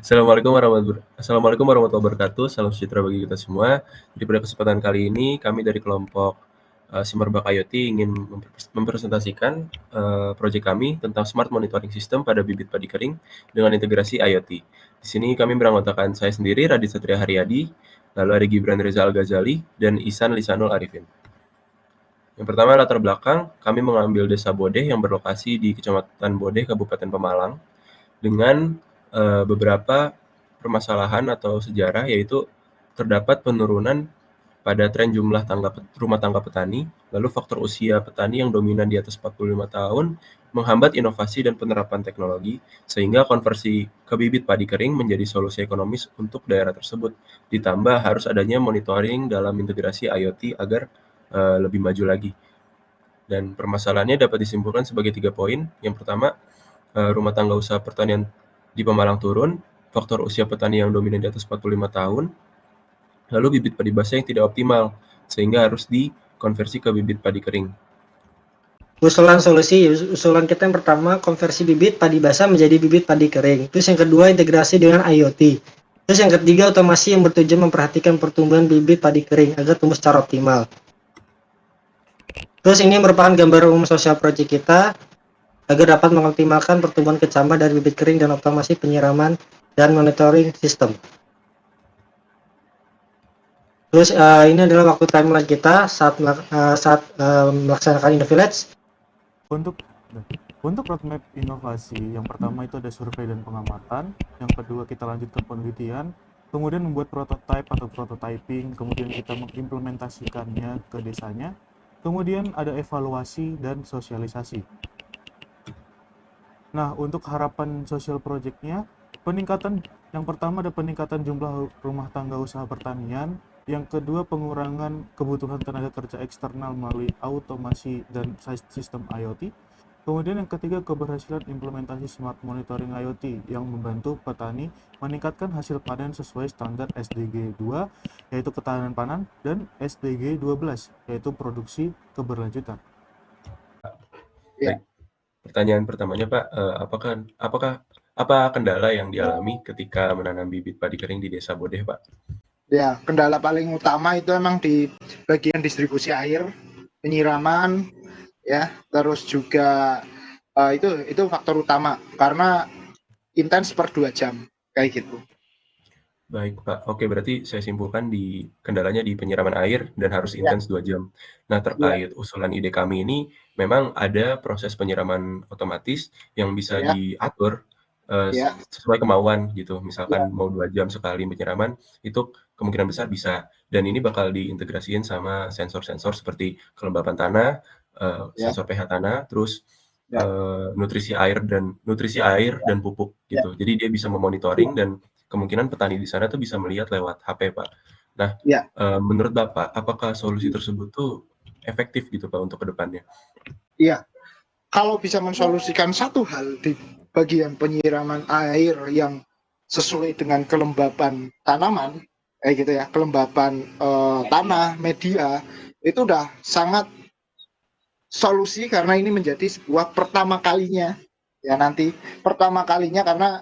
Assalamualaikum warahmatullahi wabarakatuh. Salam sejahtera bagi kita semua. Jadi pada kesempatan kali ini kami dari kelompok Simerbak IoT ingin mempresentasikan proyek kami tentang Smart Monitoring System pada bibit padi kering dengan integrasi IoT. Di sini kami beranggotakan saya sendiri, Radit Satria Haryadi, lalu ada Gibran Reza Al-Ghazali, dan Ihsan Lisanul Arifin. Yang pertama latar belakang, kami mengambil desa Bodeh yang berlokasi di Kecamatan Bodeh, Kabupaten Pemalang, dengan beberapa permasalahan atau sejarah, yaitu terdapat penurunan pada tren jumlah rumah tangga petani, lalu faktor usia petani yang dominan di atas 45 tahun menghambat inovasi dan penerapan teknologi, sehingga konversi ke bibit padi kering menjadi solusi ekonomis untuk daerah tersebut. Ditambah harus adanya monitoring dalam integrasi IoT agar lebih maju lagi. Dan permasalahannya dapat disimpulkan sebagai 3 poin. Yang pertama, rumah tangga usaha pertanian di Pemalang turun, faktor usia petani yang dominan di atas 45 tahun, lalu bibit padi basah yang tidak optimal, sehingga harus dikonversi ke bibit padi kering. Usulan kita yang pertama, konversi bibit padi basah menjadi bibit padi kering. Terus yang kedua, integrasi dengan IoT. Terus yang ketiga, otomasi yang bertujuan memperhatikan pertumbuhan bibit padi kering agar tumbuh secara optimal. Terus ini merupakan gambar umum sosial proyek kita agar dapat mengoptimalkan pertumbuhan kecambah dari bibit kering dan otomasi penyiraman dan monitoring sistem. Terus ini adalah waktu timeline kita saat melaksanakan InnoVillage. Untuk roadmap inovasi, yang pertama itu ada survei dan pengamatan, yang kedua kita lanjut ke penelitian, kemudian membuat prototype atau prototyping, kemudian kita mengimplementasikannya ke desanya, kemudian ada evaluasi dan sosialisasi. Nah, untuk harapan sosial projectnya, yang pertama ada peningkatan jumlah rumah tangga usaha pertanian, yang kedua pengurangan kebutuhan tenaga kerja eksternal melalui automasi dan sistem IoT, kemudian yang ketiga keberhasilan implementasi smart monitoring IoT yang membantu petani meningkatkan hasil panen sesuai standar SDG 2 yaitu ketahanan pangan dan SDG 12 yaitu produksi keberlanjutan. Ya. Pertanyaan pertamanya Pak, apa kendala yang dialami ketika menanam bibit padi kering di Desa Bodeh, Pak? Ya, kendala paling utama itu emang di bagian distribusi air, penyiraman, ya, terus juga itu faktor utama karena intens per 2 jam kayak gitu. Baik Pak, oke berarti saya simpulkan kendalanya di penyiraman air dan harus intens 2 jam. Nah terkait usulan ide kami ini, memang ada proses penyiraman otomatis yang bisa diatur sesuai kemauan gitu. Misalkan mau 2 jam sekali penyiraman, itu kemungkinan besar bisa. Dan ini bakal diintegrasiin sama sensor-sensor seperti kelembapan tanah, sensor pH tanah, terus nutrisi air dan pupuk gitu. Jadi dia bisa memonitoring dan kemungkinan petani di sana tuh bisa melihat lewat HP, Pak. Nah, menurut Bapak, apakah solusi tersebut tuh efektif gitu, Pak, untuk ke depannya? Iya, kalau bisa mensolusikan satu hal di bagian penyiraman air yang sesuai dengan kelembapan tanaman, kayak gitu ya, kelembapan tanah, media, itu udah sangat solusi karena ini menjadi sebuah pertama kalinya ya nanti pertama kalinya karena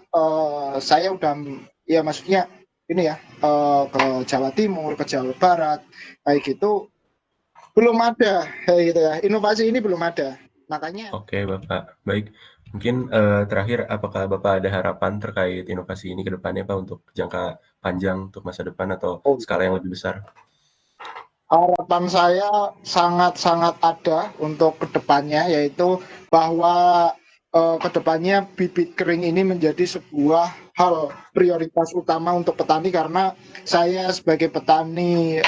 saya udah ya maksudnya ini ya ke Jawa Timur, ke Jawa Barat kayak gitu belum ada kayak gitu ya, inovasi ini belum ada makanya. Oke Bapak, baik. Mungkin terakhir apakah Bapak ada harapan terkait inovasi ini ke depannya Pak untuk jangka panjang untuk masa depan atau skala yang lebih besar? Harapan saya sangat-sangat ada untuk kedepannya, yaitu bahwa kedepannya bibit kering ini menjadi sebuah hal prioritas utama untuk petani karena saya sebagai petani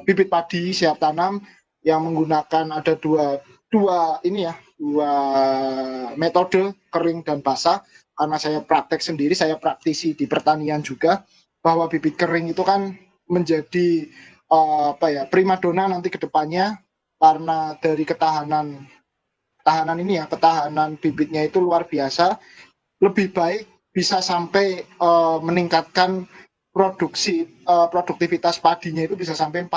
bibit padi siap tanam yang menggunakan ada dua metode kering dan basah karena saya praktek sendiri, saya praktisi di pertanian juga bahwa bibit kering itu kan menjadi primadona nanti ke depannya karena dari ketahanan bibitnya itu luar biasa, lebih baik bisa sampai meningkatkan produktivitas padinya itu bisa sampai 30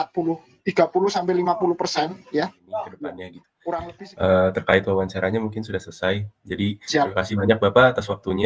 sampai 50% ya. Ke depannya gitu. Kurang lebih terkait wawancaranya mungkin sudah selesai. Jadi terima kasih banyak Bapak atas waktunya.